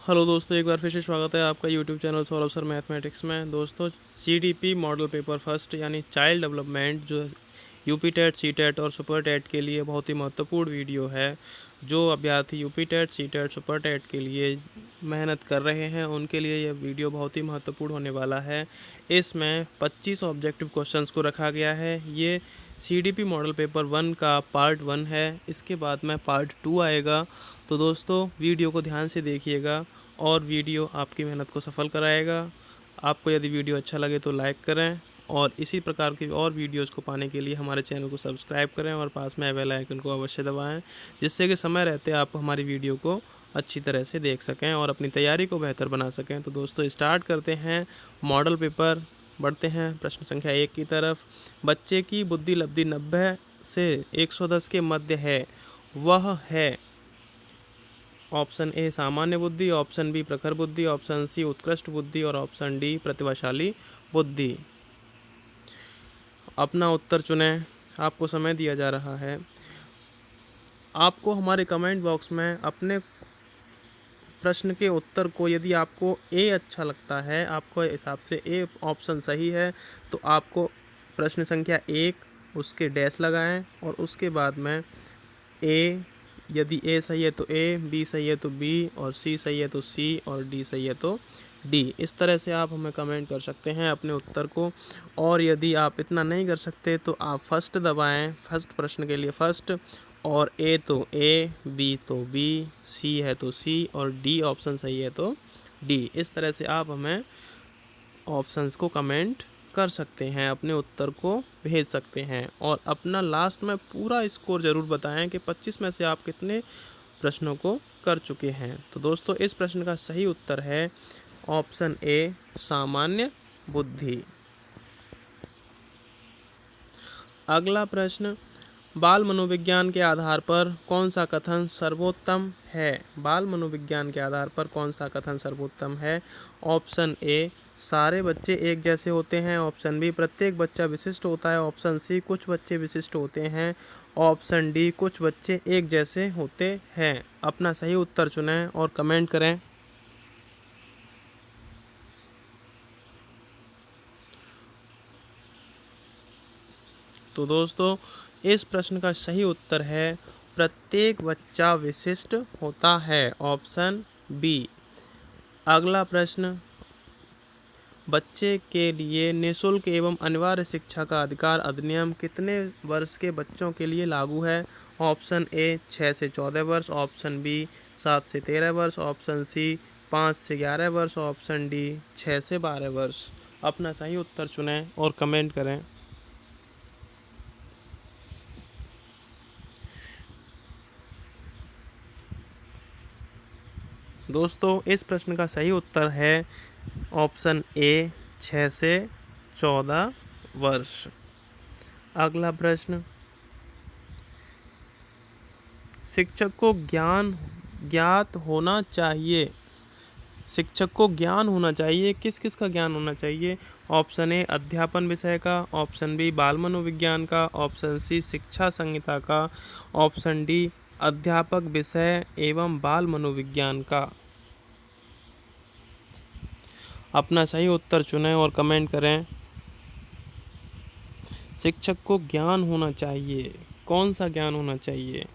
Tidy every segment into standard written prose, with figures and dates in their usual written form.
Hello दोस्तों, एक बार फिर से स्वागत है आपका YouTube channel Saurabh sir mathematics में। दोस्तों, सीडीपी मॉडल पेपर फर्स्ट यानी चाइल्ड डेवलपमेंट जो यूपी टेट, सी टेट और सुपर टेट के लिए बहुत ही महत्वपूर्ण वीडियो है। जो अभ्यर्थी UP TET, C TET, super TET के लिए मेहनत कर रहे हैं उनके लिए यह वीडियो बहुत ही महत्वपूर्ण होने वाला है। इसमें 25 ऑब्जेक्टिव क्वेश्चंस को रखा गया है। ये सीडीपी मॉडल पेपर 1 का पार्ट 1 है। इसके बाद में पार्ट 2 आएगा। तो दोस्तों, वीडियो को ध्यान से देखिएगा और वीडियो आपकी मेहनत को सफल कराएगा। आपको यदि वीडियो अच्छा लगे तो लाइक करें और इसी प्रकार की और वीडियोस को पाने के लिए हमारे चैनल को सब्सक्राइब करें और पास में बेल आइकन को अवश्य दबाएं, जिससे कि समय रहते आप हमारी वीडियो को अच्छी तरह से देख सकें और अपनी तैयारी को बेहतर बना सकें। तो दोस्तों, स्टार्ट करते हैं मॉडल पेपर। बढ़ते हैं प्रश्न संख्या 1 की तरफ। बच्चे की बुद्धि लब्धि 90 से 110 के मध्य है, वह है ऑप्शन ए सामान्य बुद्धि, ऑप्शन बी प्रखर बुद्धि, ऑप्शन सी उत्कृष्ट बुद्धि और ऑप्शन डी प्रतिभाशाली बुद्धि। अपना उत्तर चुनें। आपको समय दिया जा रहा है। आपको हमारे कमेंट बॉक्स में अपने प्रश्न के उत्तर को, यदि आपको ए अच्छा लगता है, आपको हिसाब से ए ऑप्शन सही है, तो आपको प्रश्न संख्या 1 उसके डैश लगाएं और उसके बाद में ए, यदि ए सही है तो ए, बी सही है तो बी और सी सही है तो सी और डी सही है तो डी। इस तरह से आप हमें कमेंट कर सकते हैं अपने उत्तर को। और यदि आप इतना नहीं कर सकते तो आप फर्स्ट दबाएं, फर्स्ट प्रश्न के लिए फर्स्ट, और ए तो ए, बी तो बी, सी है तो सी और डी ऑप्शन सही है तो डी। इस तरह से आप हमें ऑप्शंस को कमेंट कर सकते हैं, अपने उत्तर को भेज सकते हैं और अपना लास्ट में पूरा स्कोर ज़रूर बताएं कि 25 में से आप कितने प्रश्नों को कर चुके हैं। तो दोस्तों, इस प्रश्न का सही उत्तर है ऑप्शन ए सामान्य बुद्धि। अगला प्रश्न, बाल मनोविज्ञान के आधार पर कौन सा कथन सर्वोत्तम है? बाल मनोविज्ञान के आधार पर कौन सा कथन सर्वोत्तम है? ऑप्शन ए सारे बच्चे एक जैसे होते हैं, ऑप्शन बी प्रत्येक बच्चा विशिष्ट होता है, ऑप्शन सी कुछ बच्चे विशिष्ट होते हैं, ऑप्शन डी कुछ बच्चे एक जैसे होते हैं। अपना सही उत्तर चुनें और कमेंट करें। तो दोस्तों, इस प्रश्न का सही उत्तर है प्रत्येक बच्चा विशिष्ट होता है, ऑप्शन बी। अगला प्रश्न, बच्चे के लिए निःशुल्क एवं अनिवार्य शिक्षा का अधिकार अधिनियम कितने वर्ष के बच्चों के लिए लागू है? ऑप्शन ए 6 से 14 वर्ष, ऑप्शन बी 7 से 13 वर्ष, ऑप्शन सी 5 से 11 वर्ष, ऑप्शन डी 6 से 12 वर्ष। अपना सही उत्तर चुनें और कमेंट करें। दोस्तों, इस प्रश्न का सही उत्तर है ऑप्शन ए 6 से 14 वर्ष। अगला प्रश्न, शिक्षक को ज्ञात होना चाहिए। शिक्षक को ज्ञान होना चाहिए, किस किस का ज्ञान होना चाहिए? ऑप्शन ए अध्यापन विषय का, ऑप्शन बी बाल मनोविज्ञान का, ऑप्शन सी शिक्षा संहिता का, ऑप्शन डी अध्यापक विषय एवं बाल मनोविज्ञान का। अपना सही उत्तर चुनें और कमेंट करें। शिक्षक को ज्ञान होना चाहिए, कौन सा ज्ञान होना चाहिए?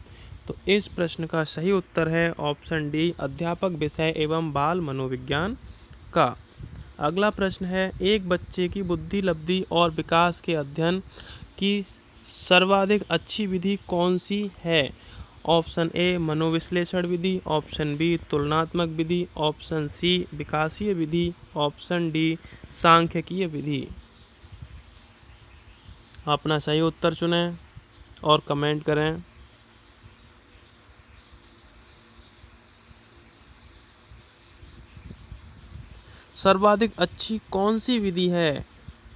तो इस प्रश्न का सही उत्तर है ऑप्शन डी अध्यापक विषय एवं बाल मनोविज्ञान का। अगला प्रश्न है, एक बच्चे की बुद्धि लब्धि और विकास के अध्ययन की सर्वाधिक अच्छी विधि कौन सी है? ऑप्शन ए मनोविश्लेषण विधि, ऑप्शन बी तुलनात्मक विधि, ऑप्शन सी विकासीय विधि, ऑप्शन डी सांख्यिकीय विधि। अपना सही उत्तर चुनें और कमेंट करें। सर्वाधिक अच्छी कौन सी विधि है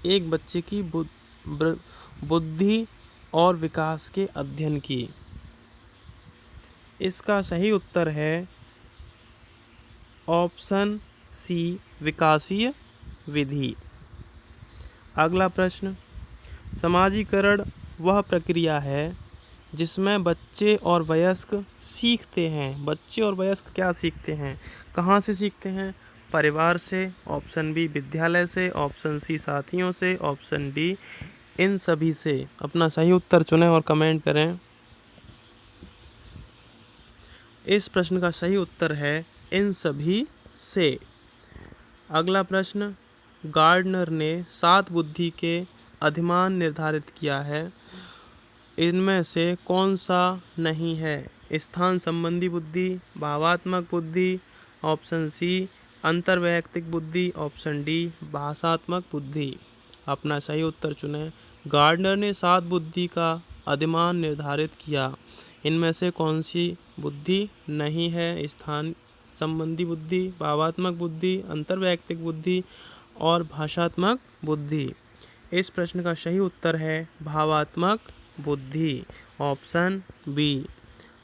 एक बच्चे की बुद्धि और विकास के अध्ययन की? इसका सही उत्तर है ऑप्शन सी विकासीय विधि। अगला प्रश्न, समाजीकरण वह प्रक्रिया है जिसमें बच्चे और वयस्क सीखते हैं। बच्चे और वयस्क क्या सीखते हैं, कहाँ से सीखते हैं? परिवार से, ऑप्शन बी विद्यालय से, ऑप्शन सी साथियों से, ऑप्शन डी इन सभी से। अपना सही उत्तर चुनें और कमेंट करें। इस प्रश्न का सही उत्तर है इन सभी से। अगला प्रश्न, गार्डनर ने 7 बुद्धि के अधिमान निर्धारित किया है, इनमें से कौन सा नहीं है? स्थान संबंधी बुद्धि, भावात्मक बुद्धि, ऑप्शन सी अंतर्वैयक्तिक बुद्धि, ऑप्शन डी भाषात्मक बुद्धि। अपना सही उत्तर चुनें। गार्डनर ने 7 बुद्धि का अधिमान निर्धारित किया, इनमें से कौन सी बुद्धि नहीं है? स्थान संबंधी बुद्धि, भावात्मक बुद्धि, अंतर्वैयक्तिक बुद्धि और भाषात्मक बुद्धि। इस प्रश्न का सही उत्तर है भावात्मक बुद्धि, ऑप्शन बी।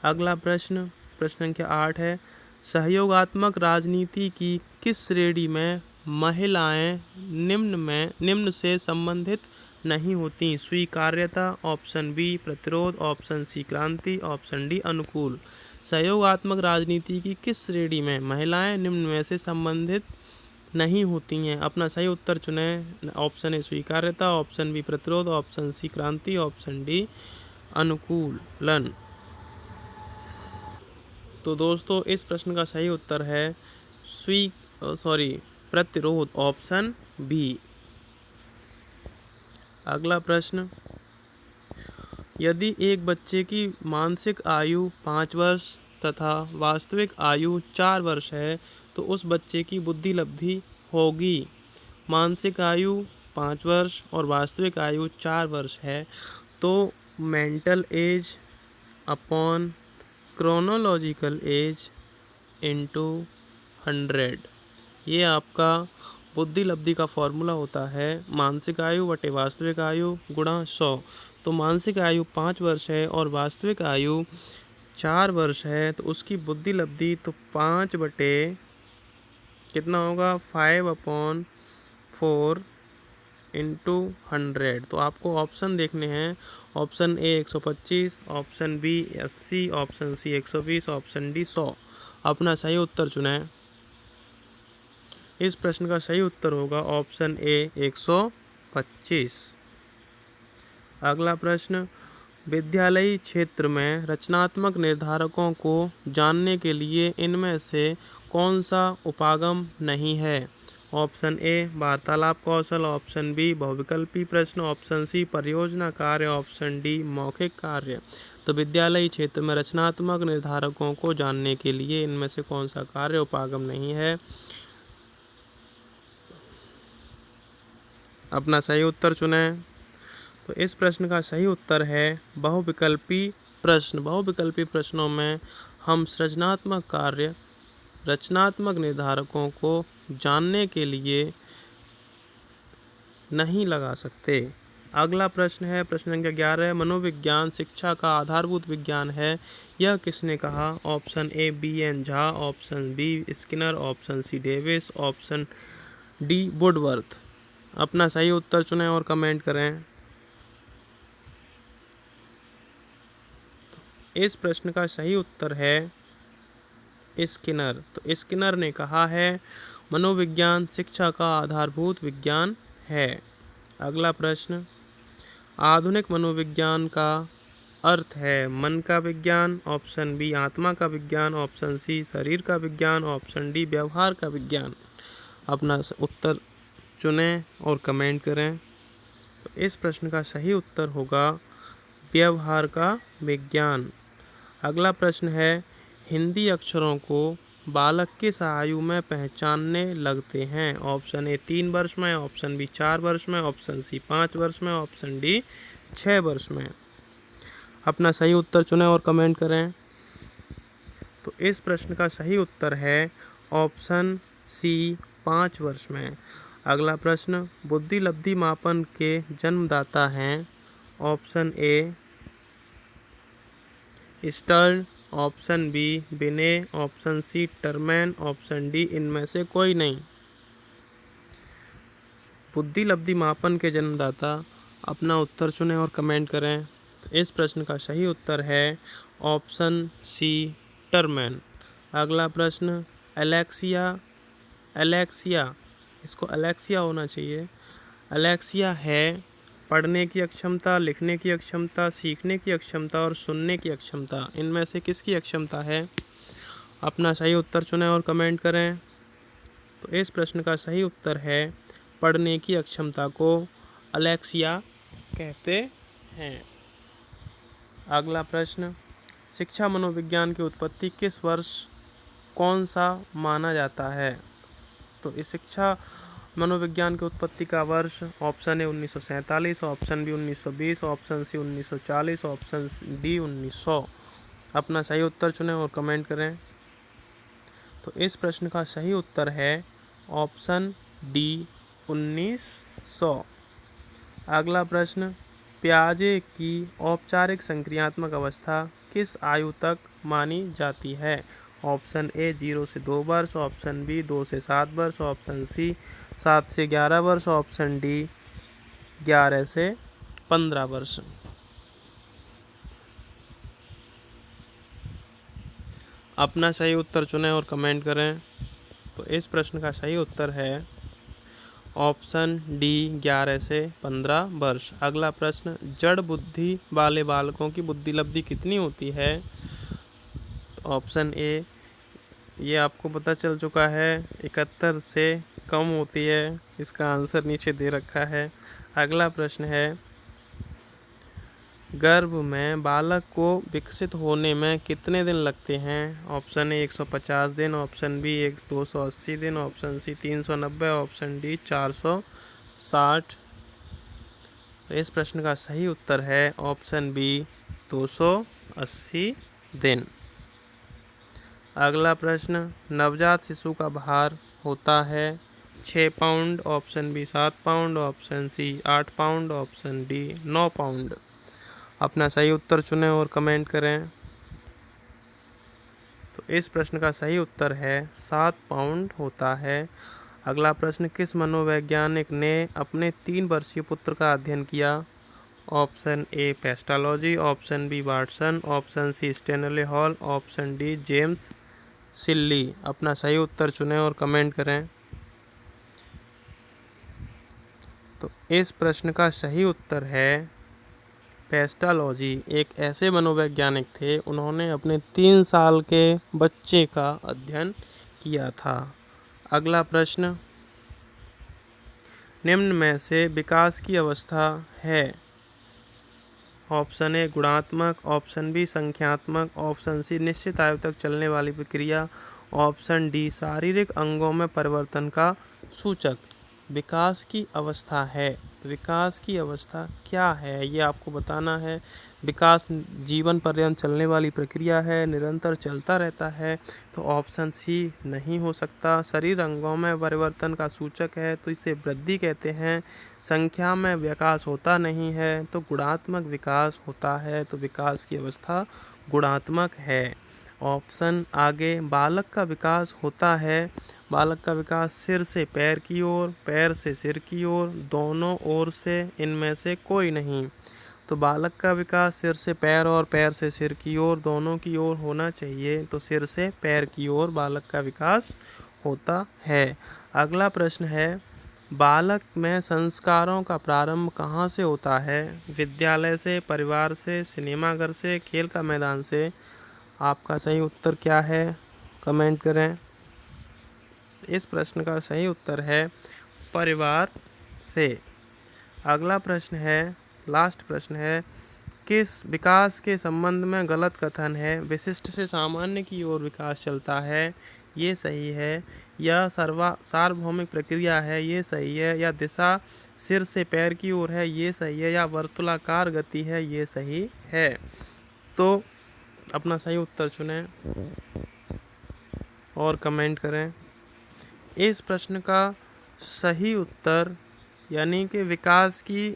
अगला प्रश्न, प्रश्न संख्या 8 है, सहयोगात्मक राजनीति की किस श्रेणी में महिलाएं निम्न से संबंधित नहीं होती? स्वीकार्यता, ऑप्शन बी प्रतिरोध, ऑप्शन सी क्रांति, ऑप्शन डी अनुकूल। सहयोगात्मक राजनीति की किस श्रेणी में महिलाएं निम्न में से संबंधित नहीं होती हैं? अपना सही उत्तर चुनें। ऑप्शन ए स्वीकार्यता, ऑप्शन बी प्रतिरोध, ऑप्शन सी क्रांति, ऑप्शन डी अनुकूलन। तो दोस्तों इस प्रश्न का सही उत्तर है प्रतिरोध, ऑप्शन बी। अगला प्रश्न, यदि एक बच्चे की मानसिक आयु 5 वर्ष तथा वास्तविक आयु 4 वर्ष है तो उस बच्चे की बुद्धि लब्धि होगी। मानसिक आयु 5 वर्ष और वास्तविक आयु 4 वर्ष है तो mental as upon chronological age into 100, ये आपका बुद्धि लब्धि का फॉर्मूला होता है। मानसिक आयु बटे वास्तविक आयु गुणा 100। तो मानसिक आयु 5 वर्ष है और वास्तविक आयु 4 वर्ष है तो उसकी बुद्धि लब्धि तो 5 बटे कितना होगा 5/4 इंटू 100। तो आपको ऑप्शन देखने हैं। Option A 125, option B 80, option C 120, option D 100। अपना सही उत्तर चुनें। इस प्रश्न का सही उत्तर होगा ऑप्शन ए 125। अगला प्रश्न, विद्यालयी क्षेत्र में रचनात्मक निर्धारकों को जानने के लिए इनमें से कौन सा उपागम नहीं है? ऑप्शन ए वार्तालाप कौशल, ऑप्शन बी बहुविकल्पी प्रश्न, ऑप्शन सी परियोजना कार्य, ऑप्शन डी मौखिक कार्य। तो विद्यालयी क्षेत्र में रचनात्मक निर्धारकों को जानने के लिए इनमें से कौन सा कार्य उपागम नहीं है? अपना सही उत्तर चुनें। तो इस प्रश्न का सही उत्तर है बहुविकल्पी प्रश्न। बहुविकल्पी प्रश्नों में हम सृजनात्मक कार्य रचनात्मक निर्धारकों को जानने के लिए नहीं लगा सकते। अगला प्रश्न है प्रश्न संख्या 11, मनोविज्ञान शिक्षा का आधारभूत विज्ञान है, यह किसने कहा? Option A BN Jha, option B Skinner, option C Davis, option D Woodworth. अपना सही उत्तर चुनें और कमेंट करें। इस प्रश्न का सही उत्तर है स्किनर। तो स्किनर ने कहा है मनोविज्ञान शिक्षा का आधारभूत विज्ञान है। अगला प्रश्न, आधुनिक मनोविज्ञान का अर्थ है मन का विज्ञान, ऑप्शन बी आत्मा का विज्ञान, ऑप्शन सी शरीर का विज्ञान, ऑप्शन डी व्यवहार का विज्ञान। अपना उत्तर चुनें और कमेंट करें। तो इस प्रश्न का सही उत्तर होगा व्यवहार का विज्ञान। अगला प्रश्न है, हिंदी अक्षरों को बालक किस आयु में पहचानने लगते हैं? ऑप्शन ए 3 वर्ष में, ऑप्शन बी 4 वर्ष में, ऑप्शन सी 5 वर्ष में, ऑप्शन डी 6 वर्ष में। अपना सही उत्तर चुनें और कमेंट करें। तो इस प्रश्न का सही उत्तर है ऑप्शन सी 5 वर्ष में। अगला प्रश्न, बुद्धि लब्धि मापन के जन्मदाता हैं? Option A Stern, option B Binet, option C Terman, option D इनमें से कोई नहीं। बुद्धि लब्धि मापन के जन्मदाता, अपना उत्तर चुनें और कमेंट करें। तो इस प्रश्न का सही उत्तर है ऑप्शन सी टर्मेन। अगला प्रश्न एलेक्सिया, एलेक्सिया, इसको एलेक्सिया होना चाहिए। एलेक्सिया है पढ़ने की अक्षमता, लिखने की अक्षमता, सीखने की अक्षमता और सुनने की अक्षमता। इनमें से किसकी अक्षमता है? अपना सही उत्तर चुनें और कमेंट करें। तो इस प्रश्न का सही उत्तर है पढ़ने की अक्षमता को एलेक्सिया कहते हैं। अगला प्रश्न शिक्षा मनोविज्ञान की उत्पत्ति किस वर्ष कौन सा माना जाता है? तो इस शिक्षा मनोविज्ञान की उत्पत्ति का वर्ष option A 1947, option B 1920, option C 1940, option D 1900। अपना सही उत्तर चुनें और कमेंट करें। तो इस प्रश्न का सही उत्तर है ऑप्शन डी 1900। अगला प्रश्न प्याजे की औपचारिक संक्रियात्मक अवस्था किस आयु तक मानी जाती है? ऑप्शन ए 0 से 2 वर्ष, ऑप्शन बी 2 से 7 वर्ष, ऑप्शन सी 7 से 11 वर्ष, ऑप्शन डी 11 से 15 वर्ष। अपना सही उत्तर चुनें और कमेंट करें। तो इस प्रश्न का सही उत्तर है ऑप्शन डी 11 से 15 वर्ष। अगला प्रश्न जड़ बुद्धि वाले बालकों की बुद्धि लब्धि कितनी होती है? तो ऑप्शन ए ये आपको पता चल चुका है 71 से कम होती है। इसका आंसर नीचे दे रखा है। अगला प्रश्न है गर्भ में बालक को विकसित होने में कितने दिन लगते हैं? ऑप्शन ए 150 दिन, ऑप्शन बी 280 दिन, ऑप्शन सी 390, ऑप्शन डी 460। तो इस प्रश्न का सही उत्तर है ऑप्शन बी 280 दिन। अगला प्रश्न नवजात शिशु का भार होता है 6 pound, option B 7 pound, option C 8 pound, option D 9 pound. अपना सही उत्तर चुनें और कमेंट करें। तो इस प्रश्न का सही उत्तर है 7 पाउंड होता है। अगला प्रश्न किस मनोवैज्ञानिक ने अपने 3 वर्षीय पुत्र का अध्ययन किया? Option A Pestalozzi, option B Watson, option C Stanley Hall, option D James Sully. अपना सही उत्तर चुनें और कमेंट करें। तो इस प्रश्न का सही उत्तर है पेस्टालॉजी। एक ऐसे मनोवैज्ञानिक थे, उन्होंने अपने 3 साल के बच्चे का अध्ययन किया था। अगला प्रश्न निम्न में से विकास की अवस्था है? ऑप्शन ए गुणात्मक, ऑप्शन बी संख्यात्मक, ऑप्शन सी निश्चित आयु तक चलने वाली प्रक्रिया, ऑप्शन डी शारीरिक अंगों में परिवर्तन का सूचक। विकास की अवस्था है, विकास की अवस्था क्या है ये आपको बताना है। विकास जीवन पर्यंत चलने वाली प्रक्रिया है, निरंतर चलता रहता है, तो ऑप्शन सी नहीं हो सकता। शरीर अंगों में परिवर्तन का सूचक है, तो इसे वृद्धि कहते हैं। संख्या में विकास होता नहीं है, तो गुणात्मक विकास होता है, तो विकास की अवस्था गुणात्मक है। ऑप्शन आगे बालक का विकास होता है। बालक का विकास सिर से पैर की ओर, पैर से सिर की ओर, दोनों ओर से, इनमें से कोई नहीं। तो बालक का विकास सिर से पैर और पैर से सिर की ओर, दोनों की ओर होना चाहिए, तो सिर से पैर की ओर बालक का विकास होता है। अगला प्रश्न है बालक में संस्कारों का प्रारंभ कहाँ से होता है? विद्यालय से, परिवार से, सिनेमाघर से, खेल का मैदान से। आपका सही उत्तर क्या है? कमेंट करें। इस प्रश्न का सही उत्तर है परिवार से। अगला प्रश्न है, लास्ट प्रश्न है, किस विकास के संबंध में गलत कथन है? विशिष्ट से सामान्य की ओर विकास चलता है, ये सही है। या सार्वभौमिक प्रक्रिया है, ये सही है। या दिशा सिर से पैर की ओर है, ये सही है। या वर्तुलाकार गति है, ये सही है। तो अपना सही उत्तर चुनें और कमेंट करें। इस प्रश्न का सही उत्तर यानी कि विकास की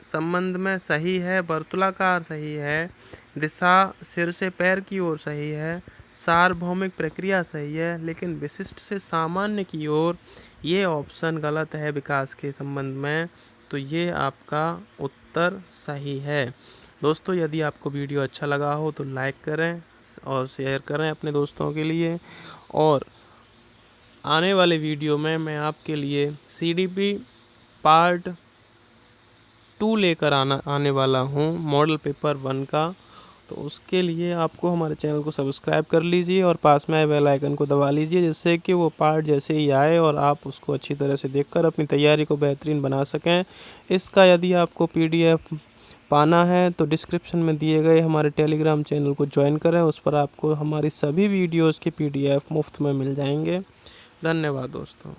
संबंध में सही है, वर्तुलाकार सही है, दिशा सिर से पैर की ओर सही है, सार्वभौमिक प्रक्रिया सही है, लेकिन विशिष्ट से सामान्य की ओर ये ऑप्शन गलत है विकास के संबंध में। तो ये आपका उत्तर सही है। दोस्तों यदि आपको वीडियो अच्छा लगा हो तो लाइक करें और शेयर करें अपने दोस्तों के लिए। और आने वाले वीडियो में मैं आपके लिए CDP पार्ट 2 लेकर आने वाला हूँ मॉडल पेपर 1 का। तो उसके लिए आपको हमारे चैनल को सब्सक्राइब कर लीजिए और पास में आए बेल आइकन को दबा लीजिए, जिससे कि वो पार्ट जैसे ही आए और आप उसको अच्छी तरह से देखकर अपनी तैयारी को बेहतरीन बना सकें। इसका यदि आपको PDF पाना है तो डिस्क्रिप्शन में दिए गए हमारे टेलीग्राम चैनल को ज्वाइन करें। उस पर आपको हमारी सभी वीडियोज़ के PDF मुफ्त में मिल जाएंगे। धन्यवाद दोस्तों।